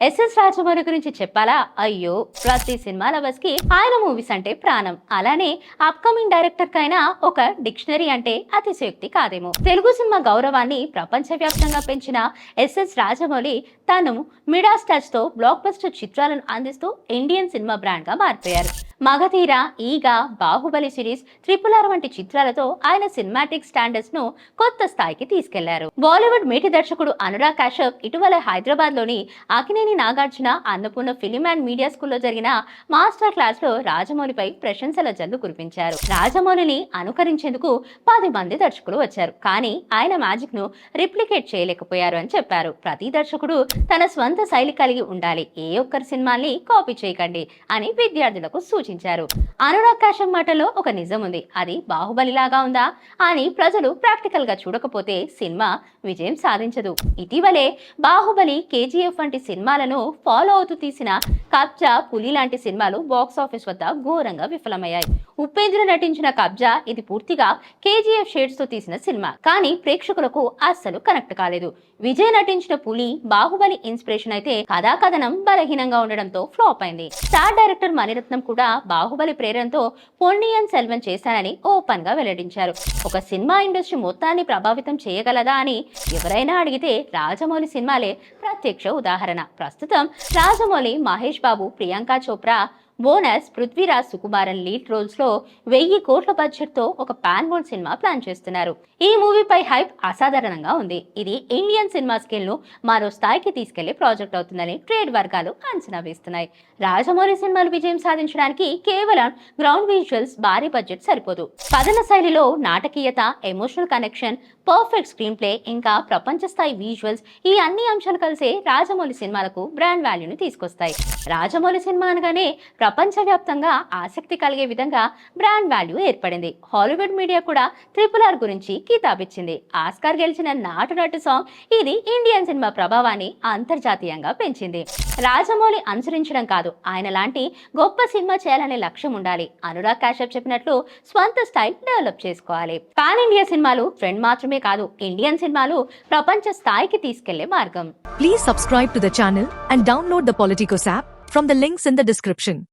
SS Rajamouli గురించి చెప్పాలా? అయ్యో, ప్రతి సినిమా లవర్స్ కి ఆయన మూవీస్ అంటే ప్రాణం. అలానే అప్కమింగ్ డైరెక్టర్ కైనా ఒక డిక్షనరీ అంటే అతిశయోక్తి కాదేమో. తెలుగు సినిమా గౌరవాన్ని ప్రపంచవ్యాప్తంగా పెంచిన ఎస్ఎస్ రాజమౌళి తను మిడాస్ టచ్ తో బ్లాక్ బస్టర్ చిత్రాలను అందిస్తూ ఇండియన్ సినిమా బ్రాండ్ గా మారిపోయారు. మగధీర, ఈగ, బాహుబలి సిరీస్, RRR వంటి చిత్రాలతో ఆయన సినిమాటిక్ స్టాండర్డ్స్ ను కొత్త స్థాయికి తీసుకెళ్లారు. బాలీవుడ్ మేటి దర్శకుడు అనురాగ్ కశ్యప్ ఇటీవల హైదరాబాద్ లోని Akkineni Nagarjuna Annapurna film and media స్కూల్లో జరిగిన మాస్టర్ క్లాస్ లో రాజమౌళిపై ప్రశంసల జల్లు కురిపించారు. రాజమౌళిని అనుకరించేందుకు 10 మంది దర్శకులు వచ్చారు, కానీ ఆయన మ్యాజిక్ ను రిప్లికేట్ చేయలేకపోయారు అని చెప్పారు. ప్రతి దర్శకుడు తన స్వంత శైలి కలిగి ఉండాలి, ఏ ఒక్కరి సినిమాల్ని కాపీ చేయకండి అని విద్యార్థులకు సూచించారు. అనురాగ్ కశ్యప్ మాటలో ఒక నిజం ఉంది, అది బాహుబలి లాగా ఉందా అని ప్రజలు ప్రాక్టికల్ గా చూడకపోతే సినిమా విజయం సాధించదు. ఇటీవలే బాహుబలి, KGF వంటి సినిమాలను ఫాలో అవుతూ తీసిన కబ్జా, పులి లాంటి సినిమాలు బాక్స్ ఆఫీస్ వద్ద ఘోరంగా విఫలమయ్యాయి. ఉపేంద్ర నటించిన కబ్జా ఇది పూర్తిగా KGF షేడ్స్ తో తీసిన సినిమా, కానీ ప్రేక్షకులకు అస్సలు కనెక్ట్ కాలేదు. విజయ్ నటించిన పులి బాహుబలి ఇన్స్పిరేషన్ అయితే కథాకథనం బలహీనంగా ఉండడంతో ఫ్లాప్ అయింది. స్టార్ డైరెక్టర్ మణిరత్నం కూడా బాహుబలి ప్రేరణతో పొన్నియిన్ సెల్వన్ చేశానని ఓపెన్ గా వెల్లడించారు. ఒక సినిమా ఇండస్ట్రీ మొత్తాన్ని ప్రభావితం చేయగలదా అని ఎవరైనా అడిగితే రాజమౌళి సినిమాలే ప్రత్యక్ష ఉదాహరణ. ప్రస్తుతం రాజమౌళి, మహేష్ బాబు, ప్రియాంక చోప్రా, బోనస్, పృథ్వీరాజ్ సుకుమారన్ లీడ్ రోల్స్ లో 1000 కోట్ల బడ్జెట్ తో ఒక పాన్ వరల్డ్ సినిమా ప్లాన్ చేస్తున్నారు. ఈ మూవీపై హైప్ అసాధారణంగా ఉంది. ఇది ఇండియన్ సినిమా స్కేల్ ను మరో స్థాయికి తీసుకెళ్లే ప్రాజెక్ట్ అవుతుందని ట్రేడ్ వర్గాలు అంచనా వేస్తున్నాయి. రాజమౌళి సినిమాలు విజయం సాధించడానికి కేవలం గ్రౌండ్ విజువల్స్, భారీ బడ్జెట్ సరిపోదు. కథన శైలిలో నాటకీయత, emotional connection, perfect screenplay, ఇంకా ప్రపంచ స్థాయి విజువల్స్, ఈ అన్ని అంశాలు కలిసే రాజమౌళి సినిమాలకు బ్రాండ్ వాల్యూని తీసుకొస్తాయి. రాజమౌళి సినిమా అనగానే ప్రపంచవ్యాప్తంగా ఆసక్తి కలిగే విధంగా బ్రాండ్ వాల్యూ ఏర్పడింది. హాలీవుడ్ మీడియా కూడా RRR గురించి కితాబిచ్చింది. ఆస్కార్ గెలిచిన నాటు నటు సాంగ్ ఇది ఇండియన్ సినిమా ప్రభావాన్ని అంతర్జాతీయంగా పెంచింది. రాజమౌళి అనుసరించడం కాదు, ఆయన లాంటి గొప్ప సినిమా చేయాలనే లక్ష్యం ఉండాలి. అనురాగ్ కశ్యప్ చెప్పినట్లు స్వంత స్టైల్ డెవలప్ చేసుకోవాలి. పాన్ ఇండియా సినిమాలు ట్రెండ్ మాత్రమే కాదు, ఇండియన్ సినిమాలు ప్రపంచ స్థాయికి తీసుకెళ్లే మార్గం. Please subscribe to the channel and download the Politicos app from the links in the description.